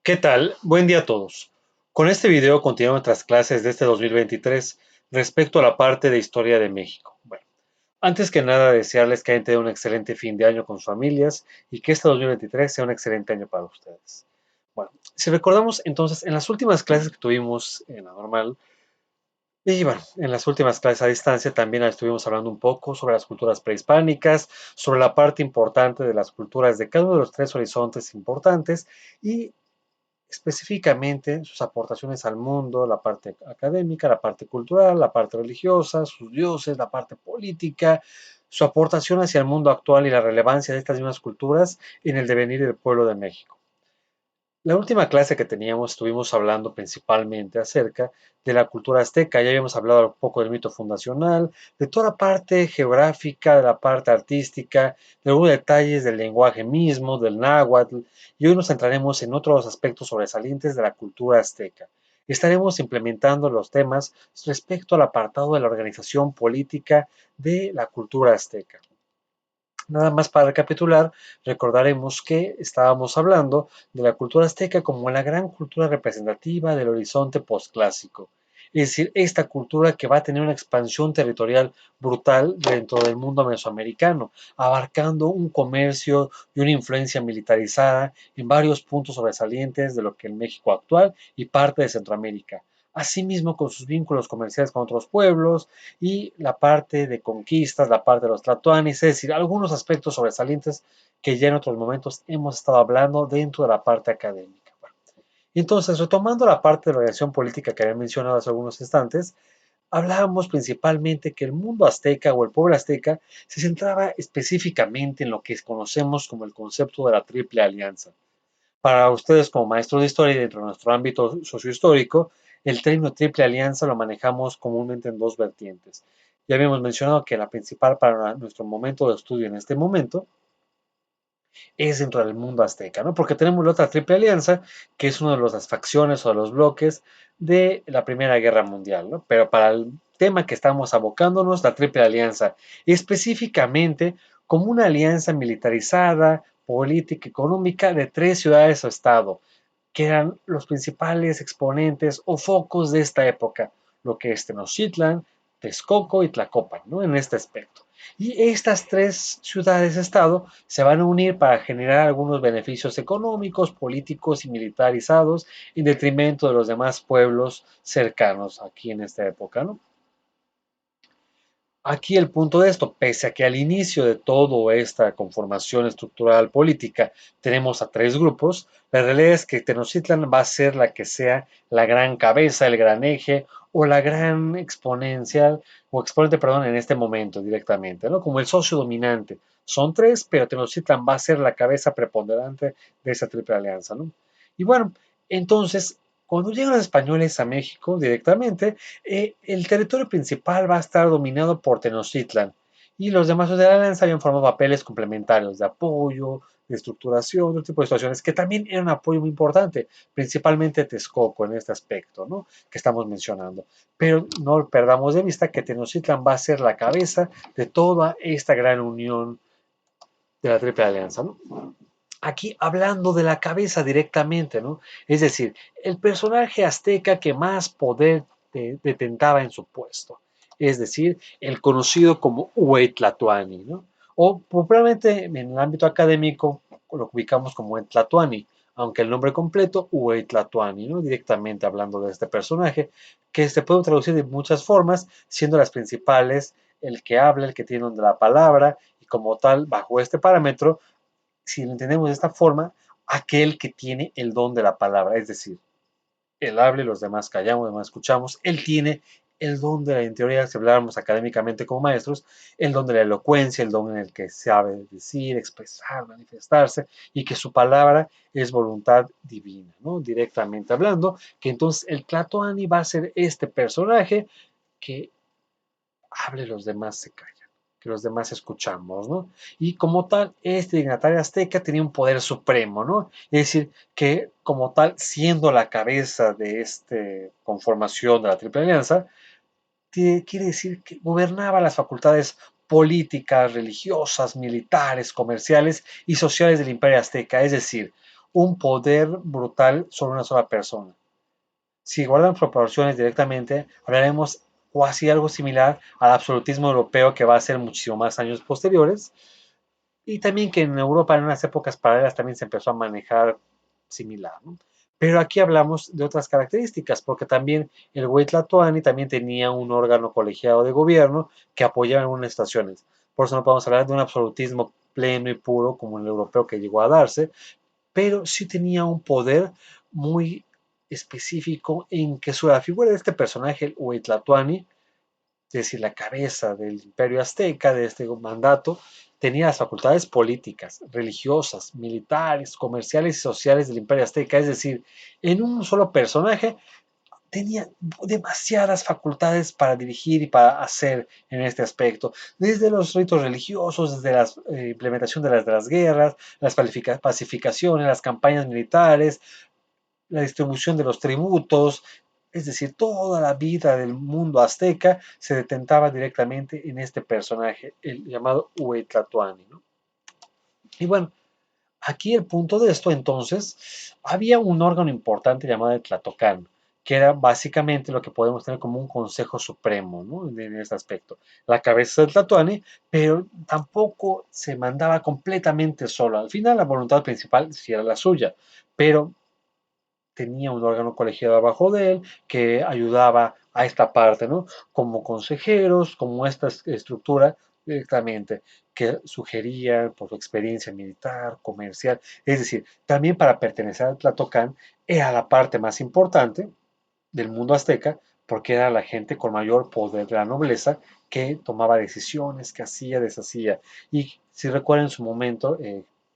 ¿Qué tal? Buen día a todos. Con este video continuamos nuestras clases de este 2023 respecto a la parte de historia de México. Bueno, antes que nada desearles que hayan tenido un excelente fin de año con sus familias y que este 2023 sea un excelente año para ustedes. Bueno, si recordamos entonces en las últimas clases que tuvimos en la normal, y bueno, en las últimas clases a distancia también estuvimos hablando un poco sobre las culturas prehispánicas, sobre la parte importante de las culturas de cada uno de los tres horizontes importantes y específicamente sus aportaciones al mundo, la parte académica, la parte cultural, la parte religiosa, sus dioses, la parte política, su aportación hacia el mundo actual y la relevancia de estas mismas culturas en el devenir del pueblo de México. La última clase que teníamos estuvimos hablando principalmente acerca de la cultura azteca, ya habíamos hablado un poco del mito fundacional, de toda la parte geográfica, de la parte artística, de algunos detalles del lenguaje mismo, del náhuatl, y hoy nos centraremos en otros aspectos sobresalientes de la cultura azteca. Estaremos implementando los temas respecto al apartado de la organización política de la cultura azteca. Nada más para recapitular, recordaremos que estábamos hablando de la cultura azteca como la gran cultura representativa del horizonte postclásico. Es decir, esta cultura que va a tener una expansión territorial brutal dentro del mundo mesoamericano, abarcando un comercio y una influencia militarizada en varios puntos sobresalientes de lo que es México actual y parte de Centroamérica. Asimismo, con sus vínculos comerciales con otros pueblos, y la parte de conquistas, la parte de los tlatoanis, es decir, algunos aspectos sobresalientes que ya en otros momentos hemos estado hablando dentro de la parte académica. Bueno, entonces, retomando la parte de la organización política que había mencionado hace algunos instantes, hablábamos principalmente que el mundo azteca o el pueblo azteca se centraba específicamente en lo que conocemos como el concepto de la Triple Alianza. Para ustedes como maestros de historia y dentro de nuestro ámbito sociohistórico, el término triple alianza lo manejamos comúnmente en dos vertientes. Ya habíamos mencionado que la principal para nuestro momento de estudio en este momento es dentro del mundo azteca, ¿no? Porque tenemos la otra triple alianza, que es una de las facciones o de los bloques de la Primera Guerra Mundial, ¿no? Pero para el tema que estamos abocándonos, la triple alianza, específicamente como una alianza militarizada, política, económica de tres ciudades o estado, que eran los principales exponentes o focos de esta época, lo que es Tenochtitlan, Texcoco y Tlacopan, ¿no? En este aspecto. Y estas tres ciudades-estado se van a unir para generar algunos beneficios económicos, políticos y militarizados en detrimento de los demás pueblos cercanos aquí en esta época, ¿no? Aquí el punto de esto, pese a que al inicio de toda esta conformación estructural política tenemos a tres grupos, la realidad es que Tenochtitlan va a ser la que sea la gran cabeza, el gran eje o la gran exponencial o exponente, perdón, en este momento directamente, ¿no? Como el socio dominante. Son tres, pero Tenochtitlan va a ser la cabeza preponderante de esa triple alianza, ¿no? Y bueno, entonces, cuando llegan los españoles a México directamente, el territorio principal va a estar dominado por Tenochtitlan y los demás de la alianza habían formado papeles complementarios de apoyo, de estructuración, de otro tipo de situaciones que también eran un apoyo muy importante, principalmente Texcoco en este aspecto, ¿no? Que estamos mencionando. Pero no perdamos de vista que Tenochtitlan va a ser la cabeza de toda esta gran unión de la Triple Alianza, ¿no? Aquí hablando de la cabeza directamente, ¿no? Es decir, el personaje azteca que más poder detentaba en su puesto, es decir, el conocido como Huetlatoani, ¿no? O popularmente en el ámbito académico lo ubicamos como Huetlatoani, aunque el nombre completo Huetlatoani, ¿no? Directamente hablando de este personaje, que se puede traducir de muchas formas, siendo las principales el que habla, el que tiene la palabra, y como tal, bajo este parámetro, si lo entendemos de esta forma, aquel que tiene el don de la palabra, es decir, él habla y los demás callamos, los demás escuchamos, él tiene el don de la, en teoría, si habláramos académicamente como maestros, el don de la elocuencia, el don en el que sabe decir, expresar, manifestarse, y que su palabra es voluntad divina, ¿no? Directamente hablando, que entonces el Tlatoani va a ser este personaje que hable, los demás se callan, que los demás escuchamos, ¿no? Y como tal, este dignatario azteca tenía un poder supremo, ¿no? Es decir, que como tal, siendo la cabeza de esta conformación de la Triple Alianza, quiere decir que gobernaba las facultades políticas, religiosas, militares, comerciales y sociales del Imperio Azteca, es decir, un poder brutal sobre una sola persona. Si guardan proporciones directamente, hablaremos casi algo similar al absolutismo europeo que va a ser muchísimo más años posteriores, y también que en Europa en unas épocas paralelas también se empezó a manejar similar, ¿no? Pero aquí hablamos de otras características, porque también el Huaytlatoani también tenía un órgano colegiado de gobierno que apoyaba en algunas estaciones. Por eso no podemos hablar de un absolutismo pleno y puro como el europeo que llegó a darse, pero sí tenía un poder muy específico en que la figura de este personaje, el Huaytlatoani, es decir, la cabeza del imperio azteca, de este mandato, tenía las facultades políticas, religiosas, militares, comerciales y sociales del imperio azteca, es decir, en un solo personaje tenía demasiadas facultades para dirigir y para hacer en este aspecto, desde los ritos religiosos, desde la implementación de las guerras, las pacificaciones, las campañas militares, la distribución de los tributos, es decir, toda la vida del mundo azteca se detentaba directamente en este personaje, el llamado Huetlatoani, ¿no? Y bueno, aquí el punto de esto entonces, había un órgano importante llamado el Tlatocán, que era básicamente lo que podemos tener como un consejo supremo, ¿no? En este aspecto. La cabeza del Tlatoani, pero tampoco se mandaba completamente solo. Al final la voluntad principal sí era la suya, pero tenía un órgano colegiado abajo de él que ayudaba a esta parte, ¿no? Como consejeros, como esta estructura directamente, que sugería por su experiencia militar, comercial, es decir, también para pertenecer al Tlatocán era la parte más importante del mundo azteca, porque era la gente con mayor poder de la nobleza que tomaba decisiones, que hacía, deshacía. Y si recuerdan en su momento,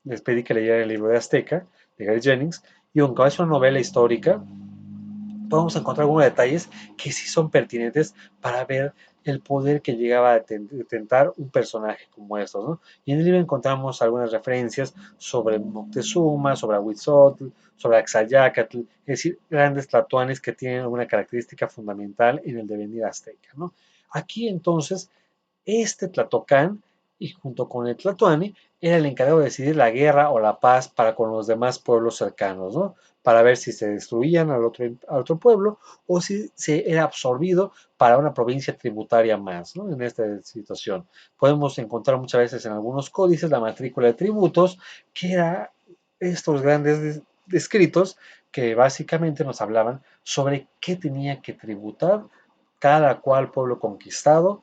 les pedí que leyeran el libro de Azteca, de Gary Jennings, y aunque es una novela histórica, podemos encontrar algunos detalles que sí son pertinentes para ver el poder que llegaba a tentar un personaje como estos, ¿no? Y en el libro encontramos algunas referencias sobre Moctezuma, sobre Ahuitzotl, sobre Axayacatl, es decir, grandes tlatoanes que tienen una característica fundamental en el devenir azteca, ¿no? Aquí entonces este Tlatocán, y junto con el Tlatoani, era el encargado de decidir la guerra o la paz para con los demás pueblos cercanos, ¿no? Para ver si se destruían al otro pueblo o si se era absorbido para una provincia tributaria más, ¿no? En esta situación. Podemos encontrar muchas veces en algunos códices la matrícula de tributos, que era estos grandes escritos que básicamente nos hablaban sobre qué tenía que tributar cada cual pueblo conquistado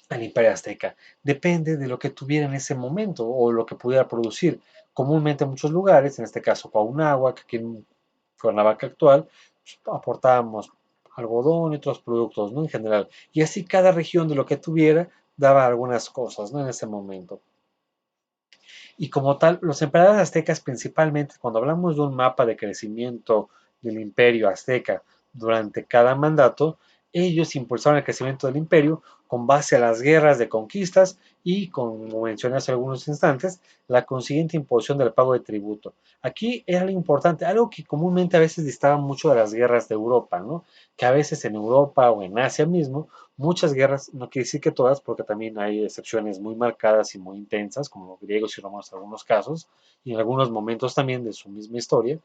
al Imperio Azteca. Depende de lo que tuviera en ese momento o lo que pudiera producir. Comúnmente en muchos lugares, en este caso Cuauhnáhuac, aquí en Cuernavaca actual, pues, aportábamos algodón y otros productos, ¿no? En general. Y así cada región de lo que tuviera daba algunas cosas, ¿no? En ese momento. Y como tal, los emperadores aztecas principalmente, cuando hablamos de un mapa de crecimiento del imperio azteca durante cada mandato, ellos impulsaron el crecimiento del imperio con base a las guerras de conquistas y, como mencioné hace algunos instantes, la consiguiente imposición del pago de tributo. Aquí era lo importante, algo que comúnmente a veces distaba mucho de las guerras de Europa, ¿no? Que a veces en Europa o en Asia mismo muchas guerras, no quiere decir que todas, porque también hay excepciones muy marcadas y muy intensas, como los griegos y romanos en algunos casos, y en algunos momentos también de su misma historia,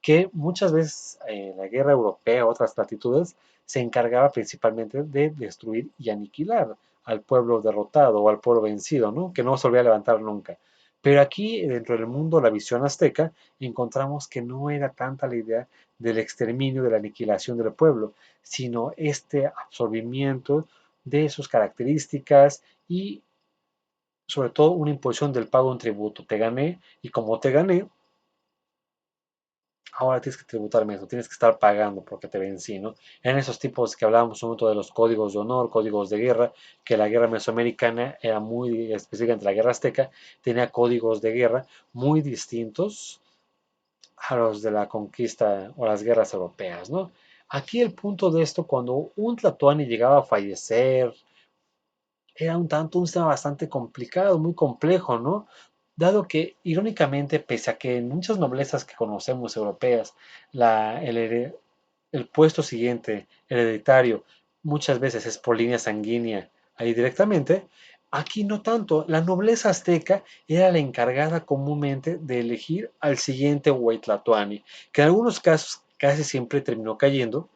que muchas veces la guerra europea o otras latitudes se encargaba principalmente de destruir y aniquilar al pueblo derrotado o al pueblo vencido, ¿no? Que no se volvía a levantar nunca. Pero aquí, dentro del mundo, la visión azteca, encontramos que no era tanta la idea del exterminio, de la aniquilación del pueblo, sino este absorbimiento de sus características y sobre todo una imposición del pago de un tributo. Te gané y como te gané, ahora tienes que tributarme eso, tienes que estar pagando porque te vencí, ¿no? En esos tipos que hablábamos un momento de los códigos de honor, códigos de guerra, que la guerra mesoamericana era muy específica entre la guerra azteca, tenía códigos de guerra muy distintos a los de la conquista o las guerras europeas, ¿no? Aquí el punto de esto, cuando un tlatoani llegaba a fallecer, era un tanto un sistema bastante complicado, muy complejo, ¿no? Dado que, irónicamente, pese a que en muchas noblezas que conocemos europeas, el puesto siguiente, hereditario, muchas veces es por línea sanguínea, ahí directamente, Aquí no tanto, la nobleza azteca era la encargada comúnmente de elegir al siguiente Huaytlatoani, que en algunos casos casi siempre terminó cayendo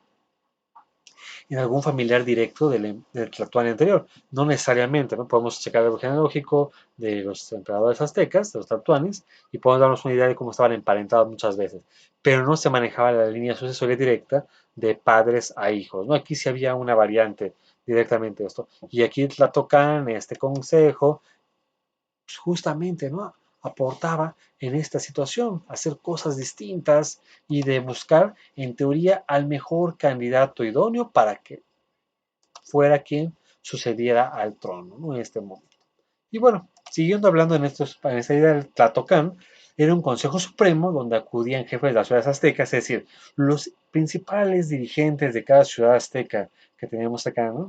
en algún familiar directo del Tlatoani anterior. No necesariamente, ¿no? Podemos checar el árbol genealógico de los emperadores aztecas, de los Tlatoanis, y podemos darnos una idea de cómo estaban emparentados muchas veces. Pero no se manejaba la línea sucesoria directa de padres a hijos, ¿no? Aquí sí había una variante directamente de esto. Y aquí Tlatocan, este consejo, pues justamente, ¿no? Aportaba en esta situación, hacer cosas distintas y de buscar, en teoría, al mejor candidato idóneo para que fuera quien sucediera al trono, ¿no? En este momento. Y bueno, siguiendo hablando en esta idea del Tlatocán, era un consejo supremo donde acudían jefes de las ciudades aztecas, es decir, los principales dirigentes de cada ciudad azteca que teníamos acá, ¿no?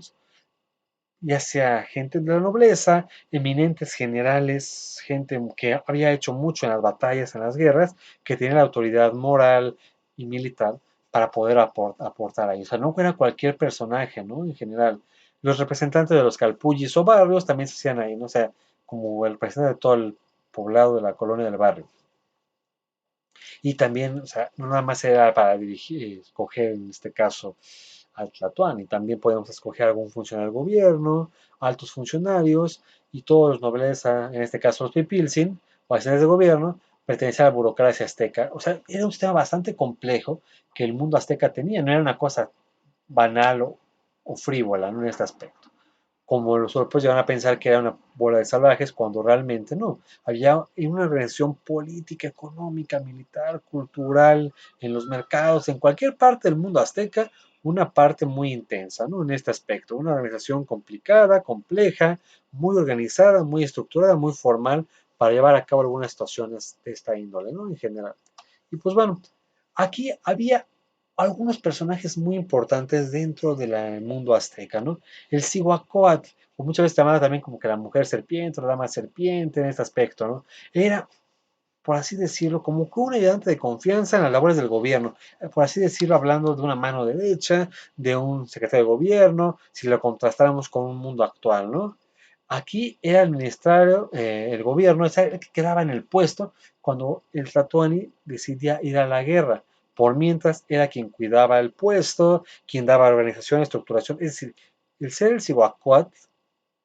Ya sea gente de la nobleza, eminentes generales, gente que había hecho mucho en las batallas, en las guerras, que tenía la autoridad moral y militar para poder aportar ahí. O sea, no era cualquier personaje, ¿no? En general. Los representantes de los calpullis o barrios también se hacían ahí, ¿no? O sea, como el representante de todo el poblado de la colonia del barrio. Y también, o sea, no nada más era para dirigir, escoger en este caso al Tlatoani, también podemos escoger algún funcionario del gobierno, altos funcionarios y todos los nobleza, en este caso los pipilsin o acciones de gobierno, pertenecían a la burocracia azteca. O sea, era un sistema bastante complejo que el mundo azteca tenía, no era una cosa banal o frívola, ¿no? En este aspecto como los europeos llegan a pensar que era una bola de salvajes, cuando realmente no. Había una organización política, económica, militar, cultural, en los mercados, en cualquier parte del mundo azteca, una parte muy intensa, ¿no? En este aspecto, una organización complicada, compleja, muy organizada, muy estructurada, muy formal, para llevar a cabo algunas situaciones de esta índole, ¿no? En general. Y pues bueno, aquí había algunos personajes muy importantes dentro del mundo azteca, ¿no? El Cihuacóatl, o muchas veces llamada también como que la mujer serpiente, la dama serpiente en este aspecto, ¿no? Era, por así decirlo, como que un ayudante de confianza en las labores del gobierno, por así decirlo, hablando de una mano derecha, de un secretario de gobierno, si lo contrastáramos con un mundo actual, ¿no? Aquí era el gobierno, es el que quedaba en el puesto cuando el Tlatoani decidía ir a la guerra. Por mientras era quien cuidaba el puesto, quien daba organización, estructuración. Es decir, el ser el Cihuacóatl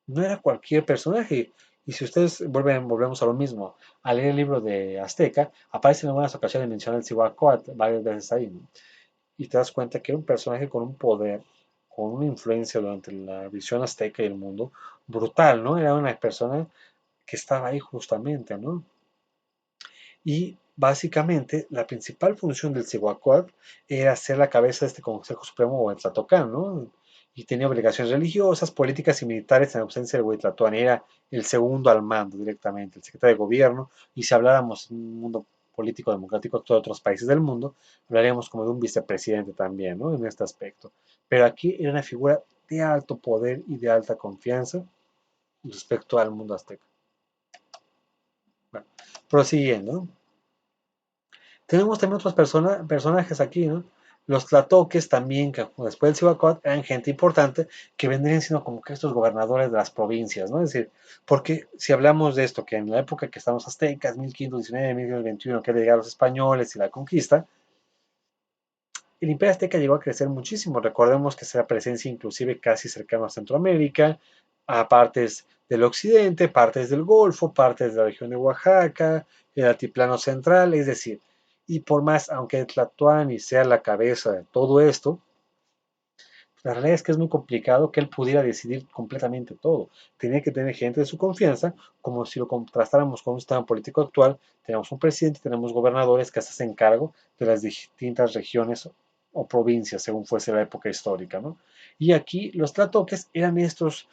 no era cualquier personaje. Y si ustedes volvemos a lo mismo, al leer el libro de Azteca, aparece en algunas ocasiones mencionar el Cihuacóatl varias veces ahí, ¿no? Y te das cuenta que era un personaje con un poder, con una influencia durante la visión azteca y el mundo brutal, ¿no? Era una persona que estaba ahí justamente, ¿no? Y básicamente la principal función del Cihuacóatl era ser la cabeza de este Consejo Supremo o el Tlatocan, ¿no? Y tenía obligaciones religiosas, políticas y militares en ausencia del Huitlatoani. Era el segundo al mando directamente, el secretario de gobierno. Y si habláramos en un mundo político democrático actual de otros países del mundo, hablaríamos como de un vicepresidente también, ¿no? En este aspecto. Pero aquí era una figura de alto poder y de alta confianza respecto al mundo azteca. Bueno, prosiguiendo, ¿no? Tenemos también otros personajes aquí, ¿no? Los tlatoques también, que después del Cihuacóatl eran gente importante, que vendrían siendo como que estos gobernadores de las provincias, ¿no? Es decir, porque si hablamos de esto, que en la época que estamos aztecas, 1519, 1521, que llegaron los españoles y la conquista, el imperio azteca llegó a crecer muchísimo. Recordemos que esa presencia inclusive casi cercana a Centroamérica, a partes del occidente, partes del Golfo, partes de la región de Oaxaca, el altiplano central, es decir, y por más, aunque Tlatoani sea la cabeza de todo esto, la realidad es que es muy complicado que él pudiera decidir completamente todo. Tenía que tener gente de su confianza, como si lo contrastáramos con un sistema político actual. Tenemos un presidente, tenemos gobernadores que se hacen cargo de las distintas regiones o provincias, según fuese la época histórica, ¿no? Y aquí los tlatoques eran estos,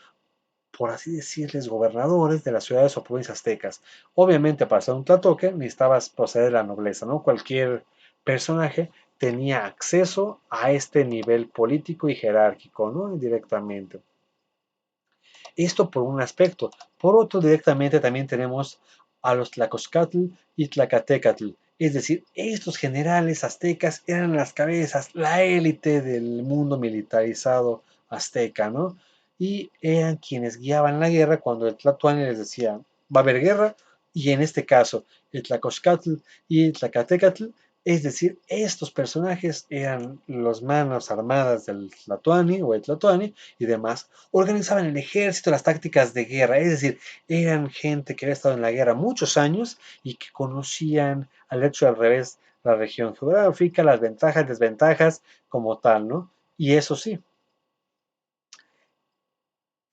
por así decirles, gobernadores de las ciudades o provincias aztecas. Obviamente, para ser un tlatoque necesitabas proceder de la nobleza, ¿no? Cualquier personaje tenía acceso a este nivel político y jerárquico, ¿no? Directamente. Esto por un aspecto. Por otro, directamente también tenemos a los Tlacoscatl y Tlacatecatl. Es decir, estos generales aztecas eran las cabezas, la élite del mundo militarizado azteca, ¿no? y eran quienes guiaban la guerra cuando el Tlatoani les decía, va a haber guerra, y en este caso, el Tlacoxcatl y el Tlacatecatl, es decir, estos personajes eran los manos armadas del Tlatoani o el Tlatoani y demás, organizaban el ejército, las tácticas de guerra, es decir, eran gente que había estado en la guerra muchos años y que conocían al hecho al revés la región geográfica, las ventajas, desventajas como tal, ¿no? Y eso sí,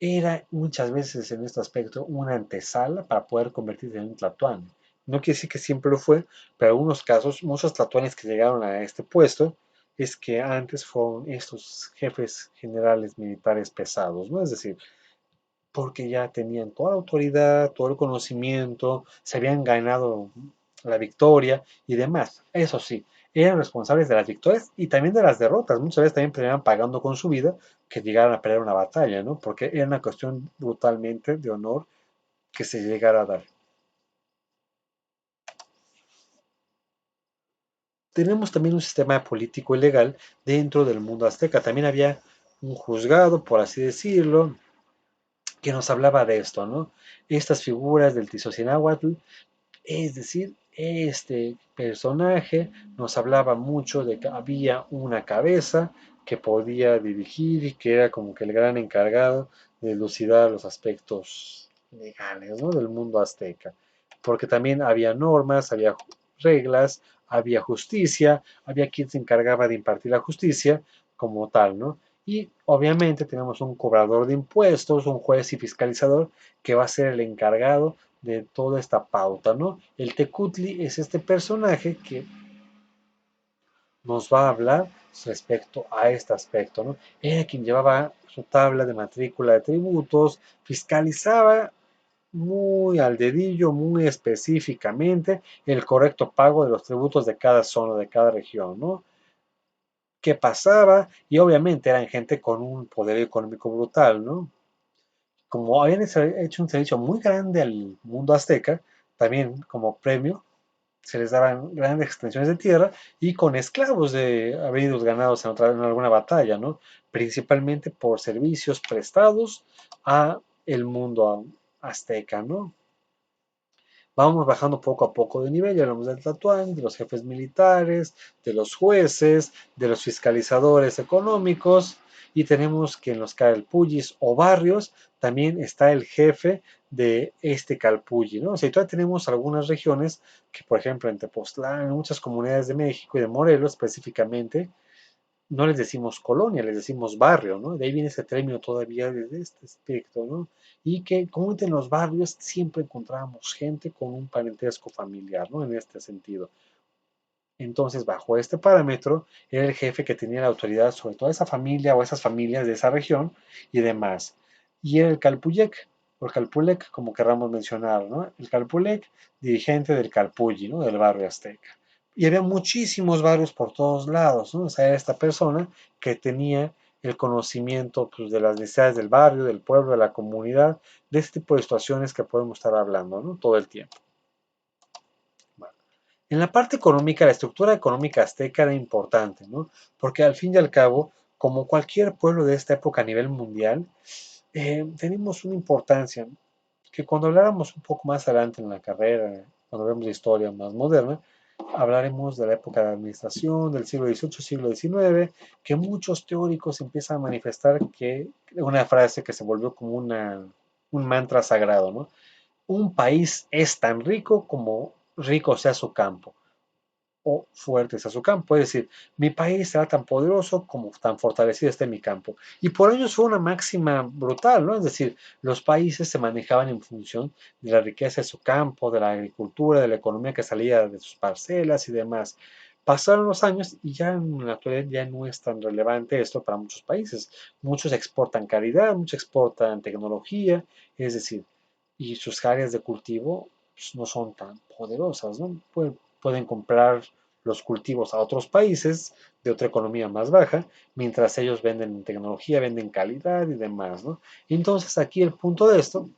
era muchas veces en este aspecto una antesala para poder convertirse en un tlatoani. No quiere decir que siempre lo fue, pero en algunos casos, muchos tlatoanes que llegaron a este puesto es que antes fueron estos jefes generales militares pesados, ¿no? Es decir, porque ya tenían toda la autoridad, todo el conocimiento, se habían ganado la victoria y demás. Eso sí, eran responsables de las victorias y también de las derrotas. Muchas veces también terminaban pagando con su vida que llegaran a perder una batalla, ¿no? Porque era una cuestión brutalmente de honor que se llegara a dar. Tenemos también un sistema político y legal dentro del mundo azteca. También había un juzgado, por así decirlo, que nos hablaba de esto, ¿no? Estas figuras del Tizocinahuatl. Es decir, este personaje nos hablaba mucho de que había una cabeza que podía dirigir y que era como que el gran encargado de elucidar los aspectos legales, ¿no? Del mundo azteca. Porque también había normas, había reglas, había justicia, había quien se encargaba de impartir la justicia como tal, ¿no? Y obviamente tenemos un cobrador de impuestos, un juez y fiscalizador que va a ser el encargado de toda esta pauta, ¿no? El Tecutli es este personaje que nos va a hablar respecto a este aspecto, ¿no? Era quien llevaba su tabla de matrícula de tributos, fiscalizaba muy al dedillo, muy específicamente el correcto pago de los tributos de cada zona, de cada región, ¿no? ¿Qué pasaba? Y obviamente eran gente con un poder económico brutal, ¿no? Como habían hecho un servicio muy grande al mundo azteca, también como premio, se les daban grandes extensiones de tierra y con esclavos de habidos ganados en alguna batalla, ¿no? Principalmente por servicios prestados a el mundo azteca, ¿no? Vamos bajando poco a poco de nivel, ya hablamos del Tlatoani, de los jefes militares, de los jueces, de los fiscalizadores económicos, y tenemos que en los calpullis o barrios también está el jefe de este calpulli, ¿no? O sea, todavía tenemos algunas regiones que, por ejemplo, en Tepoztlán, en muchas comunidades de México y de Morelos específicamente, no les decimos colonia, les decimos barrio, ¿no? De ahí viene ese término todavía de este aspecto, ¿no? Y que como en los barrios siempre encontrábamos gente con un parentesco familiar, ¿no? En este sentido. Entonces, bajo este parámetro, era el jefe que tenía la autoridad sobre toda esa familia o esas familias de esa región y demás. Y era el Calpuyec, o el Calpulec, como querramos mencionar, ¿no? El Calpulec, dirigente del Calpulli, ¿no? Del barrio azteca. Y había muchísimos barrios por todos lados, ¿no? O sea, era esta persona que tenía el conocimiento pues, de las necesidades del barrio, del pueblo, de la comunidad, de este tipo de situaciones que podemos estar hablando, ¿no? Todo el tiempo. Bueno. En la parte económica, la estructura económica azteca era importante, ¿no? Porque al fin y al cabo, como cualquier pueblo de esta época a nivel mundial, tenemos una importancia que cuando habláramos un poco más adelante en la carrera, cuando hablemos de historia más moderna, hablaremos de la época de administración, del siglo XVIII, siglo XIX, que muchos teóricos empiezan a manifestar que una frase que se volvió como un mantra sagrado, ¿no? Un país es tan rico como rico sea su campo o fuertes a su campo. Es decir, mi país será tan poderoso como tan fortalecido esté mi campo. Y por ellos fue una máxima brutal, ¿no? Es decir, los países se manejaban en función de la riqueza de su campo, de la agricultura, de la economía que salía de sus parcelas y demás. Pasaron los años y ya en la actualidad ya no es tan relevante esto para muchos países. Muchos exportan calidad, muchos exportan tecnología, es decir, y sus áreas de cultivo pues, no son tan poderosas, ¿no? Pueden comprar los cultivos a otros países de otra economía más baja, mientras ellos venden tecnología, venden calidad y demás, ¿no? Entonces aquí el punto de esto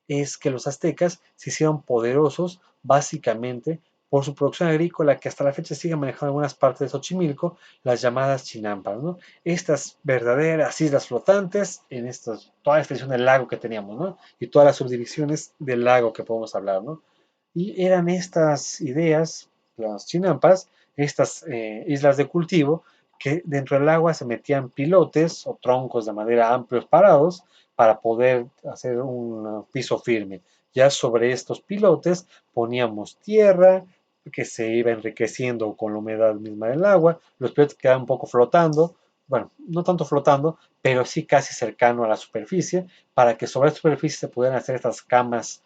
es que los aztecas se hicieron poderosos básicamente por su producción agrícola que hasta la fecha sigue manejando algunas partes de Xochimilco, las llamadas chinampas, ¿no? Estas verdaderas islas flotantes en toda la extensión del lago que teníamos, ¿no? Y todas las subdivisiones del lago que podemos hablar, ¿no? Y eran estas ideas, las chinampas, estas islas de cultivo, que dentro del agua se metían pilotes o troncos de madera amplios parados para poder hacer un piso firme. Ya sobre estos pilotes poníamos tierra que se iba enriqueciendo con la humedad misma del agua, los pilotes quedaban un poco flotando, bueno, no tanto flotando, pero sí casi cercano a la superficie, para que sobre la superficie se pudieran hacer estas camas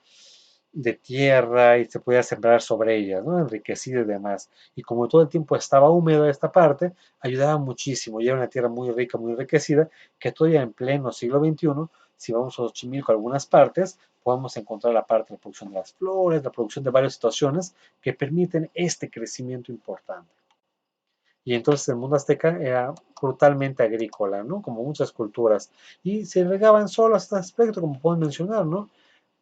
de tierra y se podía sembrar sobre ellas, ¿no? Enriquecido y demás. Y como todo el tiempo estaba húmedo esta parte, ayudaba muchísimo. Y era una tierra muy rica, muy enriquecida, que todavía en pleno siglo XXI, si vamos a Xochimilco, algunas partes, podemos encontrar la parte de la producción de las flores, la producción de varias situaciones que permiten este crecimiento importante. Y entonces el mundo azteca era brutalmente agrícola, ¿no? Como muchas culturas. Y se regaban solo a este aspecto, como puedo mencionar, ¿no?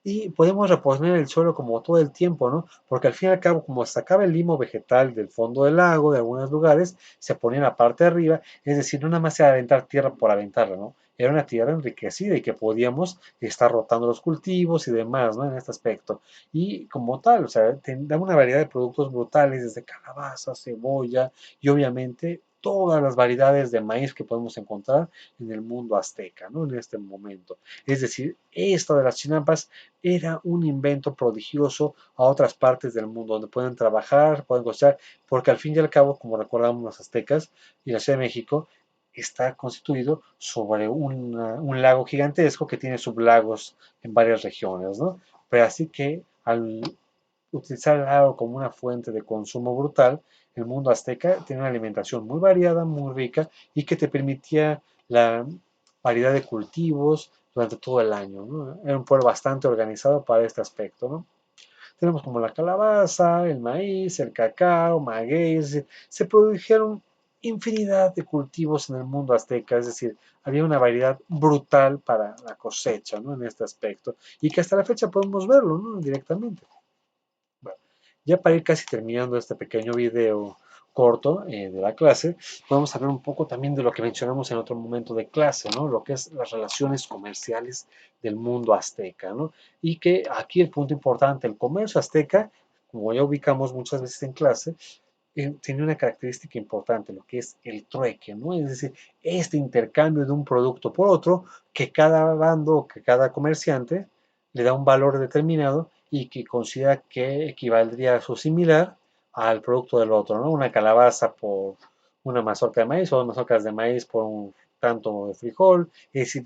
Y podemos reponer el suelo como todo el tiempo, ¿no? Porque al fin y al cabo, como sacaba el limo vegetal del fondo del lago, de algunos lugares, se ponía en la parte de arriba, es decir, no nada más era aventar tierra por aventarla, ¿no? Era una tierra enriquecida y que podíamos estar rotando los cultivos y demás, ¿no? En este aspecto. Y como tal, o sea, da una variedad de productos brutales, desde calabaza, cebolla y obviamente todas las variedades de maíz que podemos encontrar en el mundo azteca, ¿no? En este momento. Es decir, esto de las chinampas era un invento prodigioso a otras partes del mundo donde pueden trabajar, pueden gozar, porque al fin y al cabo, como recordamos los aztecas y la Ciudad de México, está constituido sobre un lago gigantesco que tiene sublagos en varias regiones, ¿no? Pero así que al utilizar el lago como una fuente de consumo brutal, el mundo azteca tiene una alimentación muy variada, muy rica y que te permitía la variedad de cultivos durante todo el año, ¿no? Era un pueblo bastante organizado para este aspecto, ¿no? Tenemos como la calabaza, el maíz, el cacao, maguey, se produjeron infinidad de cultivos en el mundo azteca, es decir, había una variedad brutal para la cosecha, ¿no? En este aspecto, y que hasta la fecha podemos verlo, ¿no? Directamente. Bueno, ya para ir casi terminando este pequeño video corto de la clase, podemos hablar un poco también de lo que mencionamos en otro momento de clase, ¿no? Lo que es las relaciones comerciales del mundo azteca, ¿no? Y que aquí el punto importante, el comercio azteca, como ya ubicamos muchas veces en clase, tiene una característica importante, lo que es el trueque, ¿no? Es decir, este intercambio de un producto por otro, que cada bando, que cada comerciante le da un valor determinado y que considera que equivaldría a su similar al producto del otro, ¿no? Una calabaza por una mazorca de maíz o dos mazorcas de maíz por un tanto de frijol. Es decir,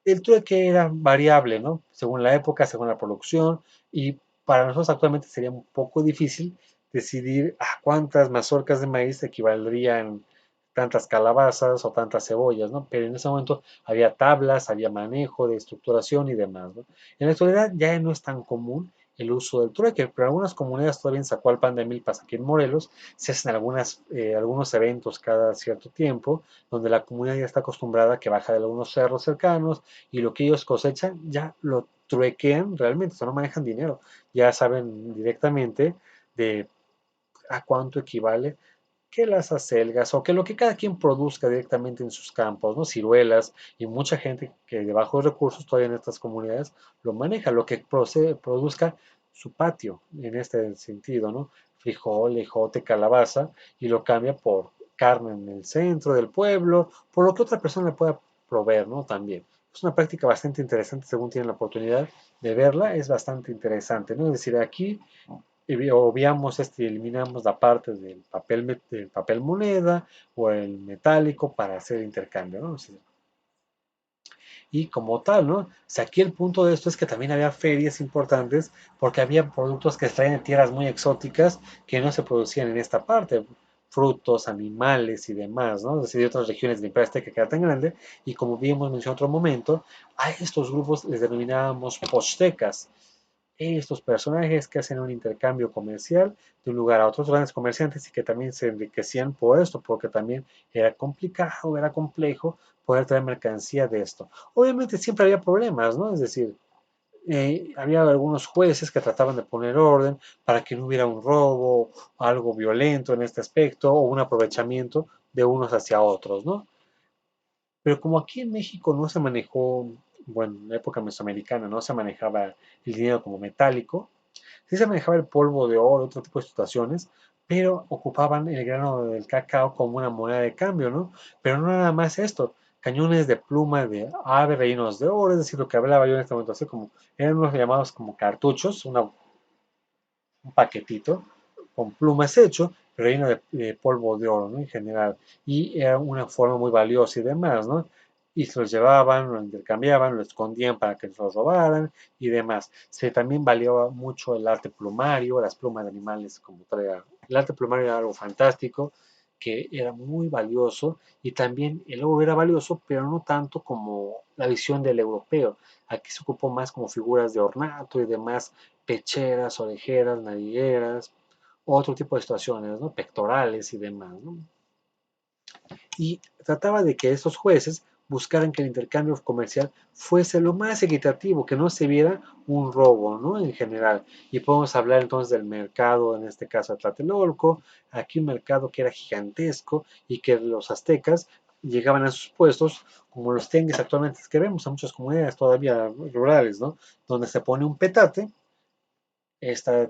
el trueque era variable, ¿no? Según la época, según la producción, y para nosotros actualmente sería un poco difícil decidir a cuántas mazorcas de maíz equivaldrían tantas calabazas o tantas cebollas, ¿no? Pero en ese momento había tablas, había manejo de estructuración y demás, ¿no? En la actualidad ya no es tan común el uso del trueque, pero algunas comunidades todavía en Zacualpan de Milpas, aquí en Morelos, se hacen algunos eventos cada cierto tiempo, donde la comunidad ya está acostumbrada a que baja de algunos cerros cercanos y lo que ellos cosechan ya lo truequean realmente, o sea, no manejan dinero, ya saben directamente de a cuánto equivale que las acelgas o que lo que cada quien produzca directamente en sus campos, ¿no? Ciruelas y mucha gente que de bajos recursos todavía en estas comunidades lo maneja, lo que produzca su patio en este sentido, ¿no? Frijol, ejote, calabaza y lo cambia por carne en el centro del pueblo, por lo que otra persona le pueda proveer, ¿no? También. Es una práctica bastante interesante según tienen la oportunidad de verla, es bastante interesante, ¿no? Es decir, aquí obviamos y eliminamos la parte del papel moneda o el metálico para hacer intercambio, ¿no? Y como tal, ¿no? O sea, aquí el punto de esto es que también había ferias importantes porque había productos que extraían de tierras muy exóticas que no se producían en esta parte, frutos, animales y demás, ¿no? Es decir, de otras regiones del Imperio Azteca que era tan grande, y como vimos en otro momento, a estos grupos les denominábamos postecas, estos personajes que hacen un intercambio comercial de un lugar a otros grandes comerciantes y que también se enriquecían por esto, porque también era complicado, era complejo poder traer mercancía de esto. Obviamente siempre había problemas, ¿no? Es decir, había algunos jueces que trataban de poner orden para que no hubiera un robo, algo violento en este aspecto o un aprovechamiento de unos hacia otros, ¿no? Pero como aquí en México no se manejó, bueno, en la época mesoamericana no se manejaba el dinero como metálico, sí se manejaba el polvo de oro, otro tipo de situaciones, pero ocupaban el grano del cacao como una moneda de cambio, ¿no? Pero no nada más esto, cañones de pluma de ave rellenos de oro, es decir, lo que hablaba yo en este momento, así como eran unos llamados como cartuchos, un paquetito con plumas hecho, pero lleno de polvo de oro, ¿no? En general. Y era una forma muy valiosa y demás, ¿no? Y se los llevaban, lo intercambiaban, lo escondían para que no los robaran y demás. Se también valió mucho el arte plumario, las plumas de animales como traía. El arte plumario era algo fantástico, que era muy valioso y también el oro era valioso, pero no tanto como la visión del europeo. Aquí se ocupó más como figuras de ornato y demás, pecheras, orejeras, narigueras, otro tipo de situaciones, ¿no? Pectorales y demás, ¿no? Y trataba de que esos jueces buscaran que el intercambio comercial fuese lo más equitativo, que no se viera un robo, ¿no? En general. Y podemos hablar entonces del mercado, en este caso de Tlatelolco, aquí un mercado que era gigantesco y que los aztecas llegaban a sus puestos, como los tianguis actualmente que vemos en muchas comunidades todavía rurales, ¿no? Donde se pone un petate, esta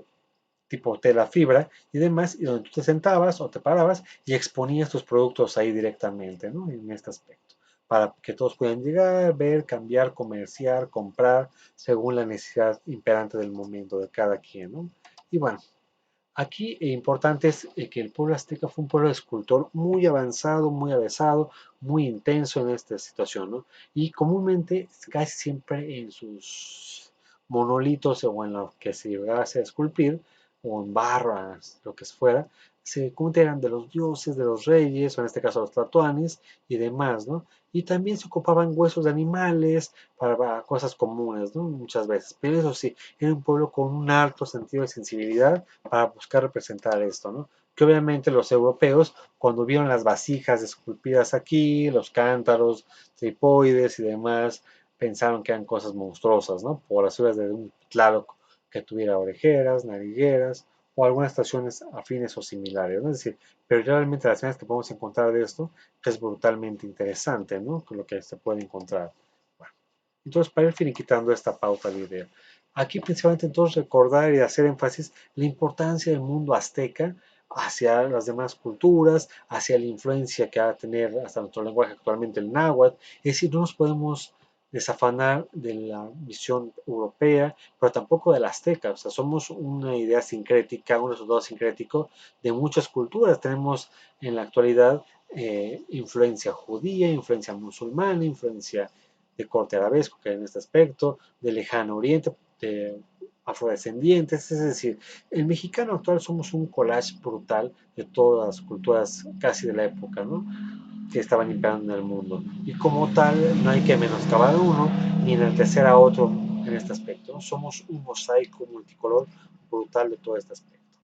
tipo tela, fibra y demás, y donde tú te sentabas o te parabas y exponías tus productos ahí directamente, ¿no? En este aspecto, para que todos puedan llegar, ver, cambiar, comerciar, comprar, según la necesidad imperante del momento de cada quien, ¿no? Y bueno, aquí importante es que el pueblo azteca fue un pueblo escultor muy avanzado, muy avesado, muy intenso en esta situación, ¿no? Y comúnmente, casi siempre en sus monolitos o en lo que se llegase a esculpir, o en barras, lo que fuera, se eran de los dioses, de los reyes, o en este caso los tlatoanis y demás, ¿no? Y también se ocupaban huesos de animales para cosas comunes, ¿no? Muchas veces. Pero eso sí, era un pueblo con un alto sentido de sensibilidad para buscar representar esto, ¿no? Que obviamente los europeos, cuando vieron las vasijas esculpidas aquí, los cántaros, tripoides y demás, pensaron que eran cosas monstruosas, ¿no? Por las figuras de un Tlaloc que tuviera orejeras, narigueras, o algunas estaciones afines o similares, ¿no? Es decir, pero realmente las escenas que podemos encontrar de esto, que es brutalmente interesante, ¿no? Con lo que se puede encontrar. Bueno, entonces, para ir finiquitando esta pauta de video, aquí principalmente entonces recordar y hacer énfasis la importancia del mundo azteca hacia las demás culturas, hacia la influencia que va a tener hasta nuestro lenguaje actualmente el náhuatl. Es decir, no nos podemos desafanar de la visión europea, pero tampoco de la azteca. O sea, somos una idea sincrética, un resultado sincrético de muchas culturas. Tenemos en la actualidad influencia judía, influencia musulmana, influencia de corte arabesco, que hay en este aspecto, de lejano oriente, de afrodescendientes, es decir, el mexicano actual somos un collage brutal de todas las culturas casi de la época, ¿no? Que estaban imperando en el mundo. Y como tal, no hay que menoscabar uno ni enaltecer a otro en este aspecto, ¿no? Somos un mosaico multicolor brutal de todo este aspecto.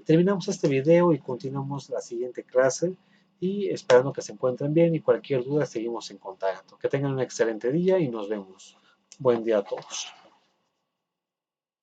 Terminamos este video y continuamos la siguiente clase y esperando que se encuentren bien y cualquier duda seguimos en contacto. Que tengan un excelente día y nos vemos. Buen día a todos.